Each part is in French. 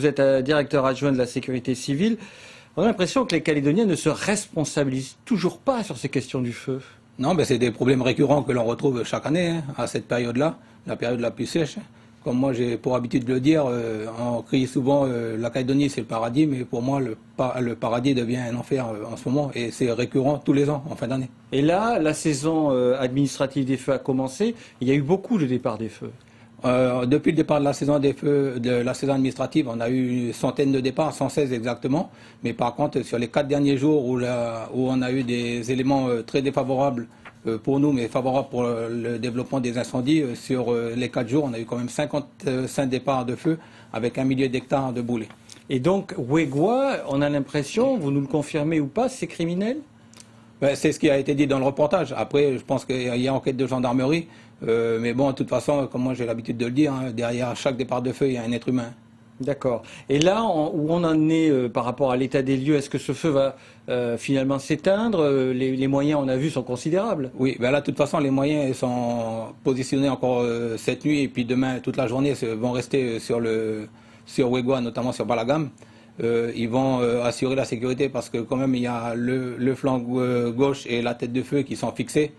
Vous êtes directeur adjoint de la sécurité civile. On a l'impression que les Calédoniens ne se responsabilisent toujours pas sur ces questions du feu. Non, mais c'est des problèmes récurrents que l'on retrouve chaque année, à cette période-là, la période la plus sèche. Comme moi j'ai pour habitude de le dire, on crie souvent la Calédonie c'est le paradis, mais pour moi le paradis devient un enfer en ce moment et c'est récurrent tous les ans en fin d'année. Et là, la saison administrative des feux a commencé. Il y a eu beaucoup de départs des feux. Depuis le départ de la saison des feux, de la saison administrative, on a eu une centaine de départs, 116 exactement. Mais par contre, sur les 4 derniers jours où on a eu des éléments très défavorables pour nous, mais favorables pour le développement des incendies, sur les 4 jours, on a eu quand même 55 départs de feu avec 1 millier d'hectares de brûlés. Et donc, Wegwa, on a l'impression, vous nous le confirmez ou pas, c'est criminel ? Ben, c'est ce qui a été dit dans le reportage. Après, je pense qu'il y a enquête de gendarmerie. Mais bon, de toute façon, comme moi j'ai l'habitude de le dire, hein, derrière chaque départ de feu, il y a un être humain. D'accord. Et là, où on en est par rapport à l'état des lieux, est-ce que ce feu va finalement s'éteindre ? Les moyens, on a vu, sont considérables. Oui, ben là, de toute façon, les moyens sont positionnés encore cette nuit et puis demain, toute la journée, vont rester sur Wegwa, notamment sur Balagam. Ils vont assurer la sécurité parce que quand même, il y a le flanc gauche et la tête de feu qui sont fixés.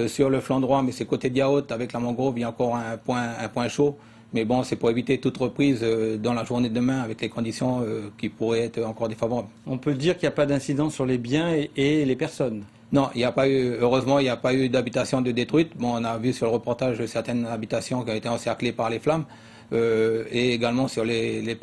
Sur le flanc droit, mais c'est côté Diaout, avec la mangrove, il y a encore un point chaud. Mais bon, c'est pour éviter toute reprise dans la journée de demain avec les conditions qui pourraient être encore défavorables. On peut dire qu'il n'y a pas d'incident sur les biens et les personnes. Non, il n'y a pas eu, heureusement, il n'y a pas eu d'habitation de détruite. Bon, on a vu sur le reportage certaines habitations qui ont été encerclées par les flammes et également sur les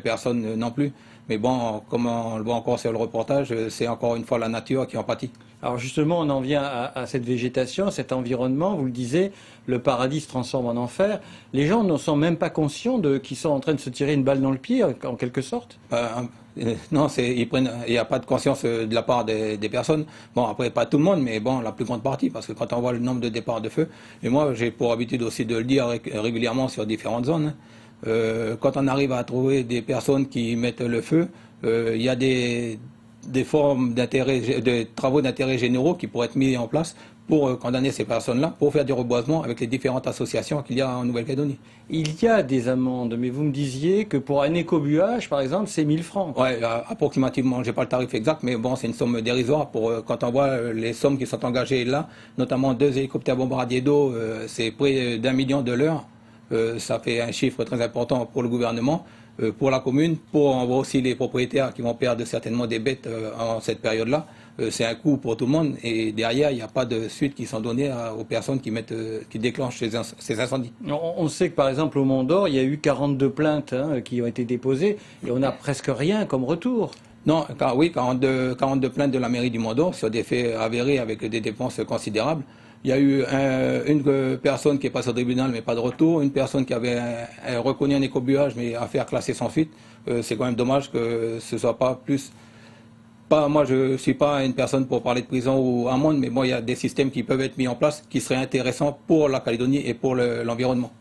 personnes non plus. Mais bon, comme on le voit encore sur le reportage, c'est encore une fois la nature qui en pâtit. Alors justement, on en vient à cette végétation, à cet environnement. Vous le disiez, le paradis se transforme en enfer. Les gens ne sont même pas conscients qu'ils sont en train de se tirer une balle dans le pied, en quelque sorte. Non, il n'y a pas de conscience de la part des personnes. Bon, après, pas tout le monde, mais bon, la plus grande partie, parce que quand on voit le nombre de départs de feu, et moi, j'ai pour habitude aussi de le dire régulièrement sur différentes zones, quand on arrive à trouver des personnes qui mettent le feu, il y a des formes d'intérêt, de travaux d'intérêt généraux qui pourraient être mis en place pour condamner ces personnes-là, pour faire du reboisement avec les différentes associations qu'il y a en Nouvelle-Calédonie. Il y a des amendes, mais vous me disiez que pour un écobuage, par exemple, c'est 1000 francs. Oui, approximativement, je n'ai pas le tarif exact, mais bon, c'est une somme dérisoire quand on voit les sommes qui sont engagées là, notamment 2 hélicoptères bombardiers d'eau, c'est près d'1 million de l'heure. Ça fait un chiffre très important pour le gouvernement, pour la commune, on voit aussi les propriétaires qui vont perdre certainement des bêtes en cette période-là. C'est un coût pour tout le monde et derrière, il n'y a pas de suite qui sont données aux personnes qui déclenchent ces incendies. On sait que par exemple au Mont d'Or, il y a eu 42 plaintes qui ont été déposées et on n'a presque rien comme retour. Non, oui, 42 plaintes de la mairie du Mont d'Or sur des faits avérés avec des dépenses considérables. Il y a eu une personne qui est passée au tribunal mais pas de retour, une personne qui avait reconnu un écobuage mais affaire classée sans suite. C'est quand même dommage que ce soit pas plus... Moi, je ne suis pas une personne pour parler de prison ou amende, mais bon, il y a des systèmes qui peuvent être mis en place qui seraient intéressants pour la Calédonie et pour l'environnement.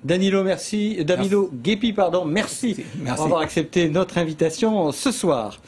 Danilo, merci. Danilo Guépi, pardon, merci d'avoir accepté notre invitation ce soir.